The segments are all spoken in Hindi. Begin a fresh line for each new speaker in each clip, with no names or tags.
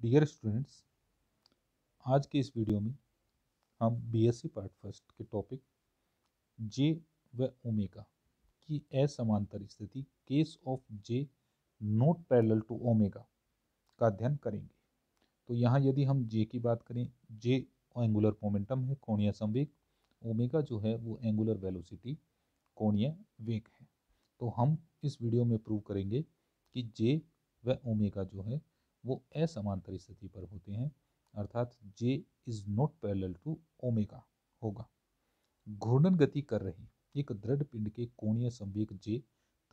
डियर स्टूडेंट्स, आज के इस वीडियो में हम बीएससी पार्ट फर्स्ट के टॉपिक जे व ओमेगा की असमांतर स्थिति case of J not parallel to omega का अध्ययन करेंगे। तो यहाँ यदि हम जे की बात करें, जे एंगुलर मोमेंटम है, कोणीय संवेग, ओमेगा जो है वो एंगुलर वेलोसिटी, कोणीय वेग है। तो हम इस वीडियो में प्रूव करेंगे कि जे व ओमेगा जो है वो असमांतर स्थिति पर होते हैं, अर्थात J is not parallel to omega होगा। घूर्णन गति कर रही एक दृढ़ पिंड के कोणीय संवेग जे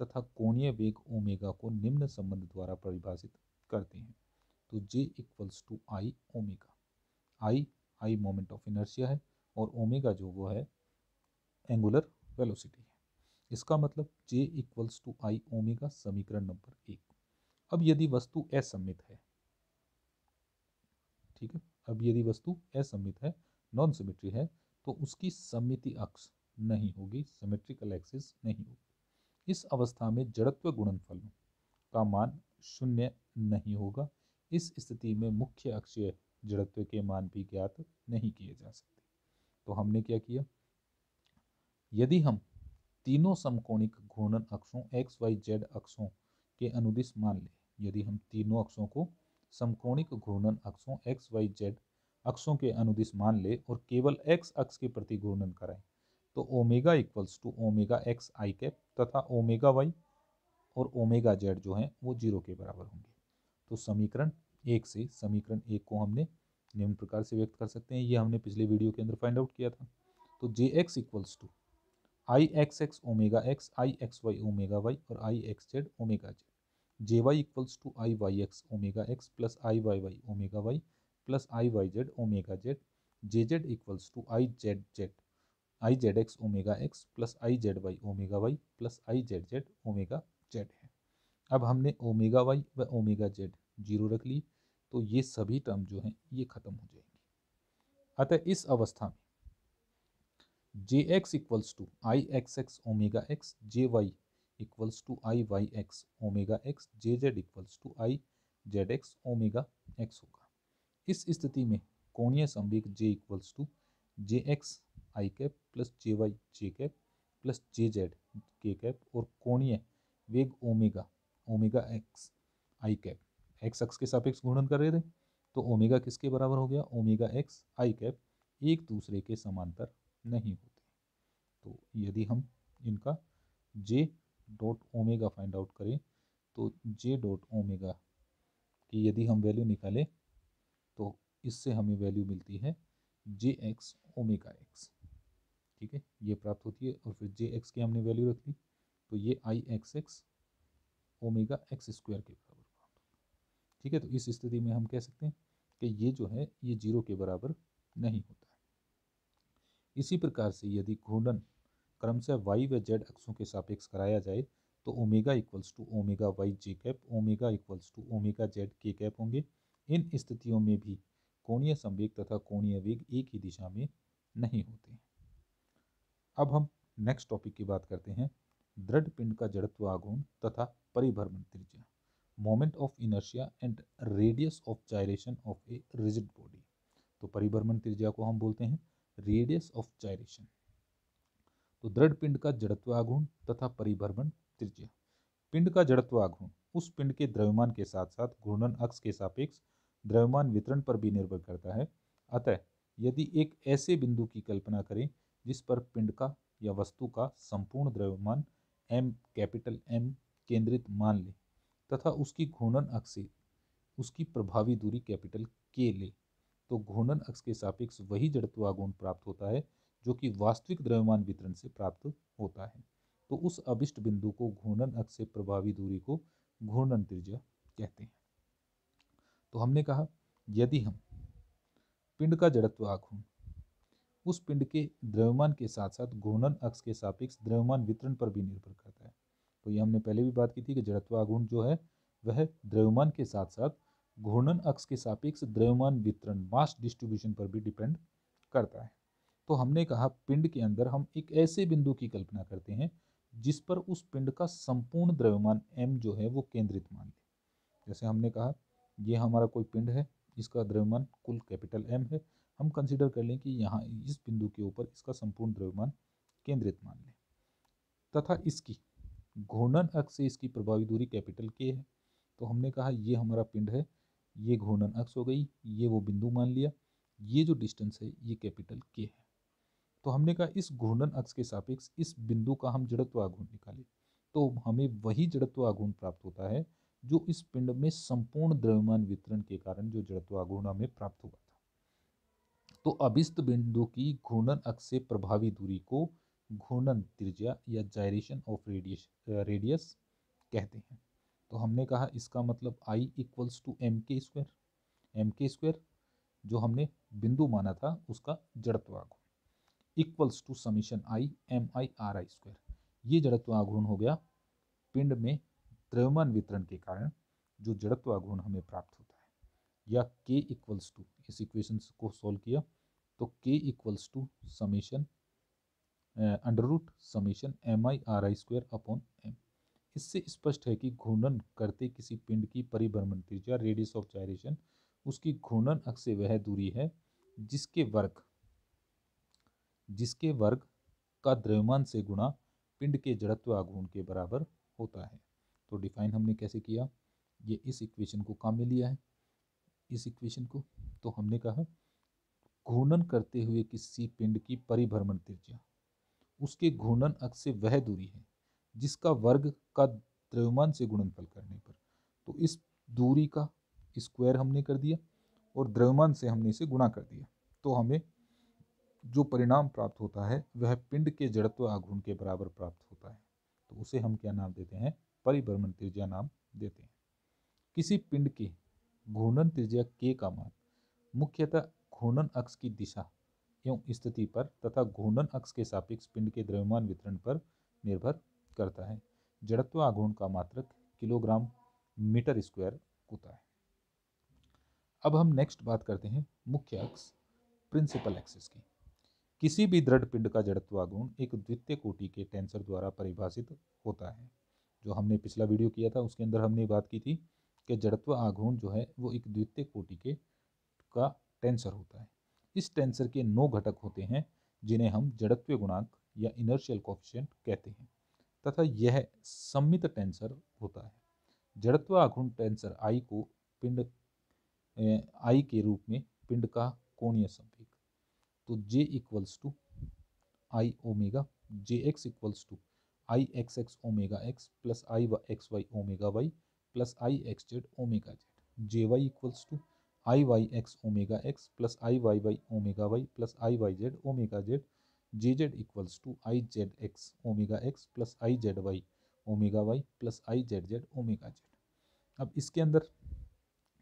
तथा कोणीय वेग ओमेगा को निम्न संबंध द्वारा परिभाषित करते हैं। तो J equals to I omega. I moment of inertia है और ओमेगा जो वो है एंगुलर वेलोसिटी है। इसका मतलब जे इक्वल्स टू आई ओमेगा, समीकरण नंबर 1। अब यदि वस्तु असममित है, ठीक है, अब यदि वस्तु असममित है, नॉन सिमेट्री है, तो उसकी सममिति अक्ष नहीं होगी, सिमेट्रिकल एक्सिस नहीं होगी। इस अवस्था में जड़त्व गुणनफल का मान 0 नहीं होगा। इस स्थिति में मुख्य अक्षीय जड़त्व के मान भी ज्ञात नहीं किए जा सकते। तो हमने क्या किया, यदि हम तीनों समकोणिक घूर्णन अक्षों एक्स वाई जेड अक्षों के अनुदिश मान लें, यदि हम तीनों अक्षों को समकोणिक घूर्णन अक्षों एक्स वाई जेड अक्षों के अनुदिश मान ले और केवल एक्स अक्ष के प्रति घूर्णन कराएं, तो omega equals to omega X I cap तथा ओमेगा वाई और ओमेगा जेड जो है वो 0 के बराबर होंगे। तो समीकरण 1 से समीकरण 1 को हमने निम्न प्रकार से व्यक्त कर सकते हैं, ये हमने पिछले वीडियो के अंदर फाइंड आउट किया था। तो J x equals to I x x omega X, I x Y omega Y और I X Z omega Z. J Y equals to I Y X omega X plus I Y Y omega Y plus I Y Z omega Z. J Z equals to I Z Z, I Z X omega X plus I Z Y omega Y plus I Z Z omega Z है। अब हमने ओमेगा वाई व ओमेगा जेड 0 रख ली, तो ये सभी टर्म जो हैं ये खत्म हो जाएंगी। अतः इस अवस्था में J x equals to I x x omega x, J Y equals to I Y X omega x, J Z equals to I Z X omega X होगा। इस स्थिति में कोणीय संवेग J equals to J X I cap plus J Y J cap plus J Z K cap और कोणीय वेग omega omega X I cap, X अक्ष के सापेक्ष घूर्णन कर रहे थे, तो ओमेगा किसके बराबर हो गया, ओमेगा एक्स आई कैप एक दूसरे के समांतर नहीं होते। तो यदि हम इनका J dot omega find out करें, तो जे डॉट ओमेगा की यदि हम वैल्यू निकालें तो इससे हमें वैल्यू मिलती है जे एक्स ओमेगा एक्स, ठीक है, ये प्राप्त होती है। और फिर जे एक्स की हमने वैल्यू रख ली, तो ये I x x omega x square के बराबर प्राप्त होगा, ठीक है। तो इस स्थिति में हम कह सकते हैं कि ये जो है ये 0 के बराबर नहीं होता है। इसी प्रकार से यदि घूर्णन क्रमशः वाई व जेड अक्षों के सापेक्ष कराया जाए, तो omega equals to omega Y J cap, omega equals to omega Z K cap होंगे। इन स्थितियों में भी कोणीय संवेग तथा कोणीय वेग एक ही दिशा में नहीं होते। अब हम नेक्स्ट टॉपिक की बात करते हैं, दृढ़ पिंड का जड़त्व आघूर्ण तथा परिभ्रमण त्रिज्या, moment of inertia and radius of gyration of a rigid body. तो परिभ्रमण त्रिज्या को हम बोलते हैं रेडियस ऑफ जायरेशन। तो दृढ़ पिंड का जड़त्व आघूर्ण तथा परिभ्रमण त्रिज्या। पिंड का जड़त्व आघूर्ण उस पिंड के द्रव्यमान के साथ साथ घूर्णन अक्ष के सापेक्ष द्रव्यमान वितरण पर भी निर्भर करता है। अतः यदि एक ऐसे बिंदु की कल्पना करें जिस पर पिंड का या वस्तु का संपूर्ण द्रव्यमान m कैपिटल M केंद्रित मान ले तथा उसकी घूर्णन अक्ष से उसकी प्रभावी दूरी कैपिटल K ले, तो घूर्णन अक्ष के सापेक्ष वही जड़त्व आघूर्ण प्राप्त होता है जो कि वास्तविक द्रव्यमान वितरण से प्राप्त होता है। तो उस अभिष्ट बिंदु को घूर्णन अक्ष से प्रभावी दूरी को घूर्णन त्रिज्या कहते हैं। तो हमने कहा यदि हम पिंड का जड़त्व आघूर्ण उस पिंड के द्रव्यमान के साथ साथ घूर्णन अक्ष के सापेक्ष द्रव्यमान वितरण पर भी निर्भर करता है। तो ये हमने पहले भी बात की थी कि जड़त्व आघूर्ण जो है वह द्रव्यमान के साथ साथ घूर्णन अक्ष के सापेक्ष द्रव्यमान वितरण मास डिस्ट्रीब्यूशन पर भी डिपेंड करता है। तो हमने कहा पिंड के अंदर हम एक ऐसे बिंदु की कल्पना करते हैं जिस पर उस पिंड का संपूर्ण द्रव्यमान m जो है वो केंद्रित मान ले। जैसे हमने कहा ये हमारा कोई पिंड है इसका द्रव्यमान कुल कैपिटल M है। हम कंसीडर कर लें कि यहाँ इस बिंदु के ऊपर इसका संपूर्ण द्रव्यमान केंद्रित मान लें तथा इसकी घूर्णन अक्ष से इसकी प्रभावी दूरी कैपिटल K है। तो हमने कहा ये हमारा पिंड है, ये घूर्णन अक्ष हो गई, ये वो बिंदु मान लिया, ये जो डिस्टेंस है ये कैपिटल K है। तो हमने कहा इस घूर्णन अक्ष के सापेक्ष इस बिंदु का हम जड़त्व आघूर्ण निकालें तो हमें वही जड़त्व आघूर्ण प्राप्त होता है जो इस पिंड में संपूर्ण द्रव्यमान वितरण के कारण जो जड़त्व आघूर्ण हमें प्राप्त हुआ था। तो अभिस्त बिंदु की घूर्णन अक्ष से प्रभावी दूरी को घूर्णन त्रिज्या या जायरेशन ऑफ रेडियस कहते हैं। तो हमने कहा इसका मतलब I इक्वल्स टू m के स्क्वायर जो हमने बिंदु माना था उसका जड़त्व आघूर्ण equals to summation I mi/ri²। ये जड़त्व आघूर्ण हो गया पिंड में द्रव्यमान वितरण के कारण जो जड़त्व आघूर्ण हमें प्राप्त होता है। या K इक्वल्स टू, इस इक्वेशन को सॉल्व किया तो K equals to summation √root summation mi/ri² upon m। इससे स्पष्ट है कि घूर्णन करते किसी पिंड की परिभ्रमण त्रिज्या रेडियस ऑफ जायरेशन उसकी घूर्णन अक्ष से वह दूरी है जिसके वर्ग का द्रव्यमान से गुणा पिंड के जड़त्व आघूर्ण के बराबर होता है। तो डिफाइन हमने कैसे किया, ये इस इक्वेशन को काम में लिया है, इस इक्वेशन को। तो हमने कहा घूर्णन करते हुए किसी पिंड की परिभ्रमण त्रिज्या उसके घूर्णन अक्ष से वह दूरी है जिसका वर्ग का द्रव्यमान से गुणनफल करने पर, तो इस दूरी का स्क्वायर हमने कर दिया और द्रव्यमान से हमने इसे गुणा कर दिया। तो हमें जो परिणाम प्राप्त होता है वह पिंड के जड़त्व आघूर्ण के बराबर प्राप्त होता है। तो उसे हम क्या नाम देते हैं, परिभ्रमण त्रिज्या नाम देते हैं। किसी पिंड के घूर्णन त्रिज्या K का मान मुख्यतः घूर्णन अक्ष की दिशा एवं स्थिति पर तथा घूर्णन अक्ष के सापेक्ष पिंड के द्रव्यमान वितरण पर निर्भर करता है। जड़त्व आघूर्ण का मात्रक किलोग्राम मीटर स्क्वायर होता है। अब हम नेक्स्ट बात करते हैं मुख्य अक्ष प्रिंसिपल एक्सिस की। किसी भी दृढ़ पिंड का जड़त्व आघूर्ण एक द्वितीय कोटि के टेंसर द्वारा परिभाषित होता है। जो हमने पिछला वीडियो किया था उसके अंदर हमने बात की थी कि जड़त्व आघूर्ण जो है वो एक द्वितीय कोटि के का टेंसर होता है। इस टेंसर के 9 घटक होते हैं जिन्हें हम जड़त्वीय गुणांक या इनर्शियल कोएफिशिएंट कहते हैं तथा यह सममित टेंसर होता है। जड़त्व आघूर्ण टेंसर I को पिंड I के रूप में पिंड का कोणीय संवेग, तो J equals to I omega, Jx equals to I xx omega x plus I xy omega y plus I xz omega z। Jy equals to I yx omega x plus I yy omega y plus I yz omega z। Jz equals to I zx omega x plus I zy omega y plus I zz omega z। अब इसके अंदर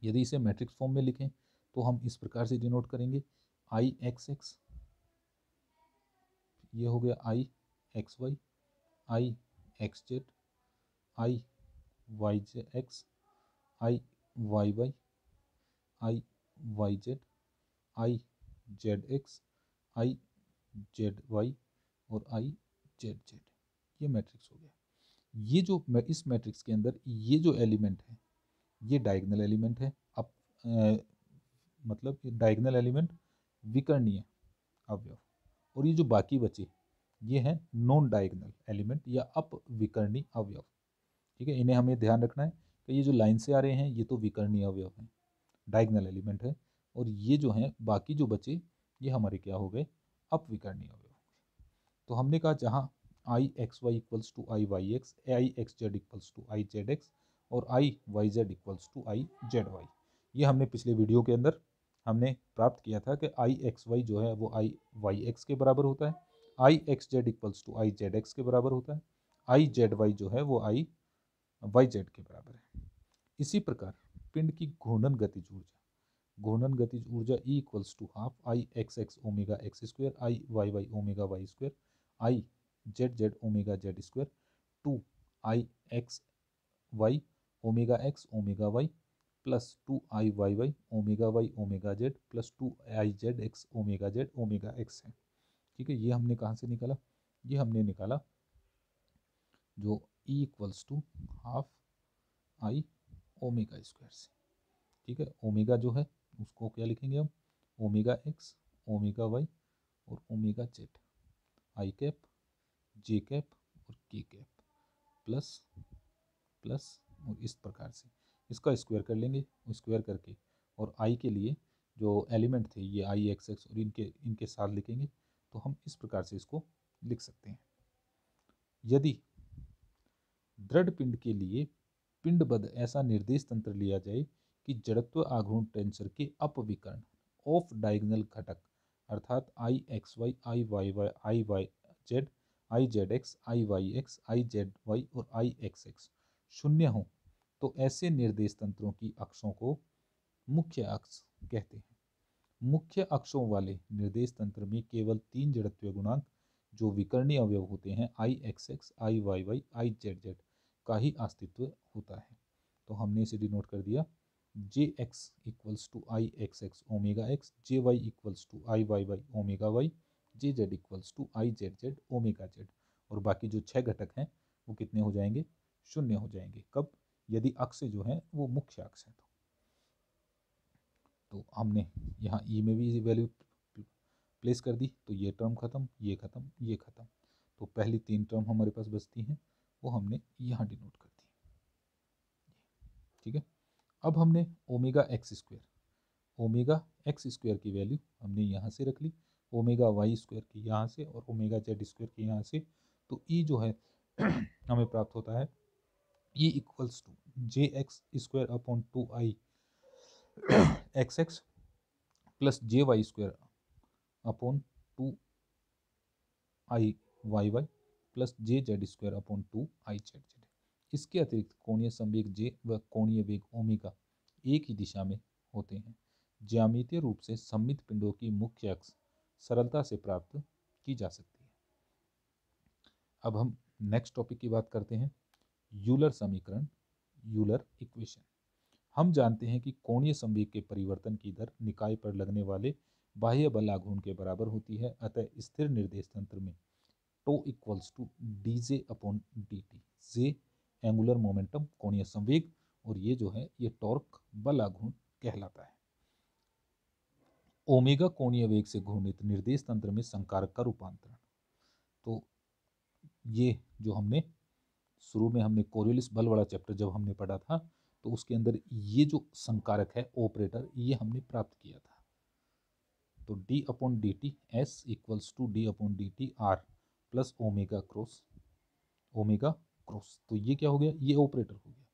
यदि इसे मैट्रिक्स फॉर्म में लिखें तो हम इस प्रकार से डिनोट करेंगे I xx, ये हो गया I xy, I xz, I yx, I yy, I yz, I zx, I zy और I zz। ये मैट्रिक्स हो गया। ये जो इस मैट्रिक्स के अंदर ये जो एलिमेंट है ये डायगोनल एलिमेंट है। अब मतलब डायगोनल एलिमेंट विकर्णीय अवयव, और ये जो बाकी बचे ये हैं नॉन डायगोनल एलिमेंट या अपविकर्णी अवयव। ठीक है, इन्हें हमें ध्यान रखना है कि ये जो लाइन से आ रहे हैं ये तो विकर्णीय अवयव हैं, डायगोनल एलिमेंट है, और ये जो हैं बाकी जो बचे ये हमारे क्या हो गए, अपविकर्णी अवयव। तो हमने कहा जहाँ I xy equals to I yx, I xz equals to I zx और I yz equals to I zy, ये हमने पिछले वीडियो के अंदर हमने प्राप्त किया था कि I xy जो है वो I yx के बराबर होता है, I xz equals to I zx के बराबर होता है, I zy जो है वो I yz के बराबर है। इसी प्रकार पिंड की घूर्णन गतिज ऊर्जा E equals to half I xx omega x square, I yy omega y square, I zz omega z square, 2 I xy omega x omega y plus 2 I yy omega y omega z plus 2 I zx omega z omega x है। ठीक है, ये हमने कहाँ से निकाला, ये हमने निकाला जो E equals to half I omega square से। ठीक है, ओमेगा जो है उसको क्या लिखेंगे हम, ओमेगा एक्स, ओमेगा वाई और ओमेगा जेड, आई कैप, जे कैप और के कैप, प्लस प्लस और इस प्रकार से इसका स्क्वायर कर लेंगे, स्क्वायर करके और आई के लिए जो एलिमेंट थे ये आई एक्स एक्स और इनके इनके साथ लिखेंगे, तो हम इस प्रकार से इसको लिख सकते हैं। यदि दृढ़ पिंड के लिए पिंडबद्ध ऐसा निर्देश तंत्र लिया जाए कि जड़त्व आघूर्ण टेंसर के अपविकर्ण ऑफ डायगोनल घटक अर्थात I x y, I Y y, I Y z, I Z x, I Y x, I Z y और आई एक्स एक्स शून्य हो, तो ऐसे निर्देश तंत्रों की अक्षों को मुख्य अक्ष कहते हैं। मुख्य अक्षों वाले निर्देश तंत्र में केवल 3 जड़त्वीय गुणांक जो विकर्णीय अवयव होते हैं I x x, I Y y, I Z z का ही अस्तित्व होता है। तो हमने इसे डिनोट कर दिया J x equals to I x x omega x, J Y equals to I Y Y omega Y, J Z equals to I Z Z omega z. और बाकी जो 6 घटक हैं वो कितने हो जाएंगे, शून्य हो जाएंगे। कब, यदि अक्ष जो है वो मुख्य अक्ष है। तो हमने यहाँ ई में भी वैल्यू प्लेस कर दी, तो ये टर्म खत्म, ये खत्म, ये खत्म। तो पहली 3 टर्म हमारे पास बचती हैं, वो हमने यहाँ डिनोट कर दी। ठीक है, अब हमने omega x square, omega x square की वैल्यू हमने यहाँ से रख ली, ओमेगा वाई स्क्वायर की यहाँ से और ओमेगा जेड स्क्वायर की यहाँ से। तो ई जो है हमें प्राप्त होता है E equals to J X square upon 2i X X plus J Y square upon 2i Y Y plus J Z square upon 2i Z Z. इसके अतिरिक्त कोणीय संवेग जे व कोणीय वेग ओमेगा एक ही दिशा में होते हैं। ज्यामितीय रूप से सममित पिंडों की मुख्य अक्ष सरलता से प्राप्त की जा सकती है। अब हम नेक्स्ट टॉपिक की बात करते हैं, यूलर समीकरण, यूलर इक्वेशन। हम जानते हैं कि कोणीय संवेग के परिवर्तन की दर निकाय पर लगने वाले बाह्य बल आघूर्ण के बराबर होती है। अतः स्थिर निर्देश तंत्र में tau equals to D J upon D T, J angular momentum कोणीय संवेग और ये जो है ये टॉर्क बल आघूर्ण कहलाता है। ओमेगा कोणीय वेग से घूर्णित निर्देश तंत्र में संकारक का रूपांतरण। तो ये जो हमने शुरू में हमने कोरियोलिस बल वाला चैप्टर जब हमने पढ़ा था, तो उसके अंदर ये जो संकारक है ऑपरेटर ये हमने प्राप्त किया था। तो D upon D T S equals to D upon D T R plus omega cross omega cross. तो ये क्या हो गया, ये ऑपरेटर हो गया।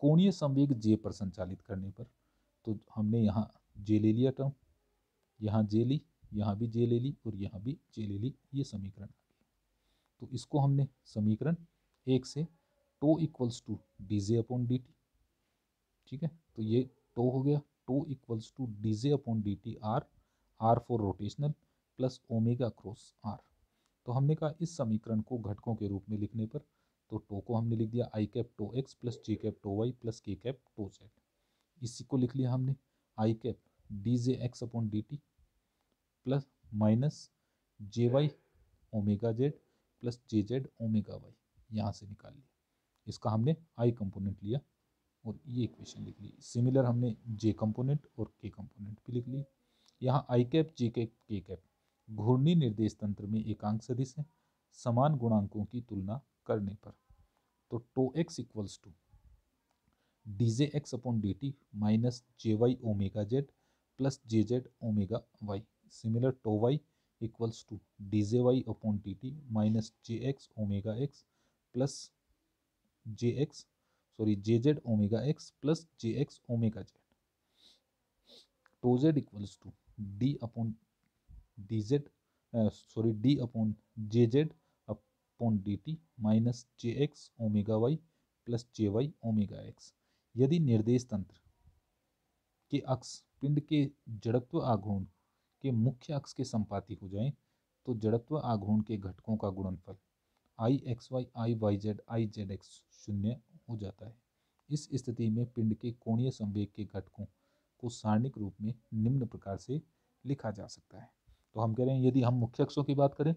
कोणीय संवेग जे पर संचालित करने पर, तो हमने यहाँ जे ले लिया टर्म, यहाँ जे ली, यहाँ भी जे ले ली और यहाँ भी जे ले ली, ये समीकरण आ गया। तो इसको हमने समीकरण 1 से tau equals to D J upon D T, ठीक है, तो ये टो हो गया, tau equals to D J upon D T R, R for rotational plus omega cross R. तो हमने कहा इस समीकरण को घटकों के रूप में लिखने पर, तो टो को हमने लिख दिया i cap tau x plus j cap tau y plus k cap tau z. इसी को लिख लिया हमने I cap d J x upon D t plus minus J Y omega Z plus J Z omega y, यहाँ से निकाल लिया। इसका हमने आई कंपोनेंट लिया और ये इक्वेशन लिख ली। सिमिलर हमने जे कंपोनेंट और के कंपोनेंट भी लिख ली। यहाँ आई कैप जे कैप के कैप घूर्णी निर्देश तंत्र में एकांक सदिश है समान गुणांकों की तुलना करने पर। तो tau X equals to D J x upon D T minus J Y omega Z plus J Z omega Y. Similar tau Y equals to D J Y upon D T minus J X omega X plus J X J Z omega X plus J X omega Z. Tau Z equals to D upon D Z D upon J Z upon D T minus J X omega Y plus J Y omega x. यदि निर्देश तंत्र के अक्ष पिंड के जड़त्व आघूर्ण के मुख्य अक्ष के संपाती हो जाएं, तो जड़त्व आघूर्ण के घटकों का गुणनफल I x y, I Y z, I Z x शून्य हो जाता है। इस स्थिति में पिंड के कोणीय संवेग के घटकों को सारणिक रूप में निम्न प्रकार से लिखा जा सकता है। तो हम कह रहे हैं यदि हम मुख्य अक्षों की बात करें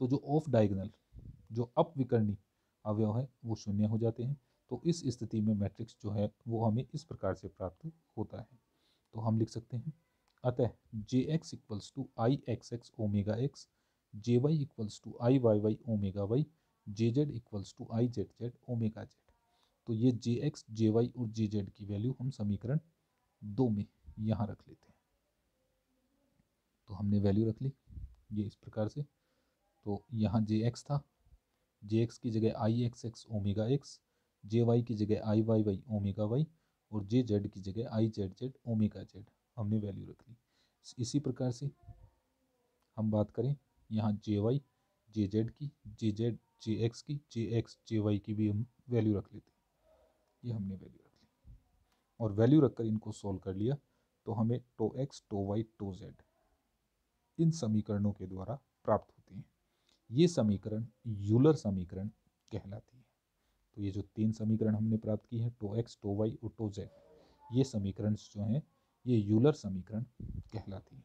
तो जो ऑफ डायगोनल जो अपविकर्णी अवयव है वो शून्य हो जाते हैं। तो इस स्थिति में मैट्रिक्स जो है वो हमें इस प्रकार से प्राप्त होता है। तो हम लिख सकते हैं अतः J x equals to I x x omega x, J Y equals to I Y Y omega Y, J Z equals to I Z Z omega z. तो ये जे एक्स जे वाई और जे जेड की वैल्यू हम समीकरण 2 में यहाँ रख लेते हैं। तो हमने वैल्यू रख ली ये इस प्रकार से। तो यहाँ जे एक्स था, जे एक्स की जगह आई x x omega x, J Y की जगह आई वाई वाई ओमेगा वाई और जे जेड की जगह I Z Z omega Z हमने वैल्यू रख ली। इसी प्रकार से हम बात करें यहाँ जे वाई जे जेड की, जे जेड जे एक्स की, जे एक्स जे वाई की भी हम वैल्यू रख लेते हैं। ये हमने वैल्यू रख ली और वैल्यू रखकर इनको सोल्व कर लिया तो हमें tau x tau y tau z इन समीकरणों के द्वारा प्राप्त होते हैं। ये समीकरण यूलर समीकरण कहलाती है। तो ये जो 3 समीकरण हमने प्राप्त की है टो एक्स टो वाई और टो जेड, ये समीकरण जो हैं ये यूलर समीकरण कहलाती है।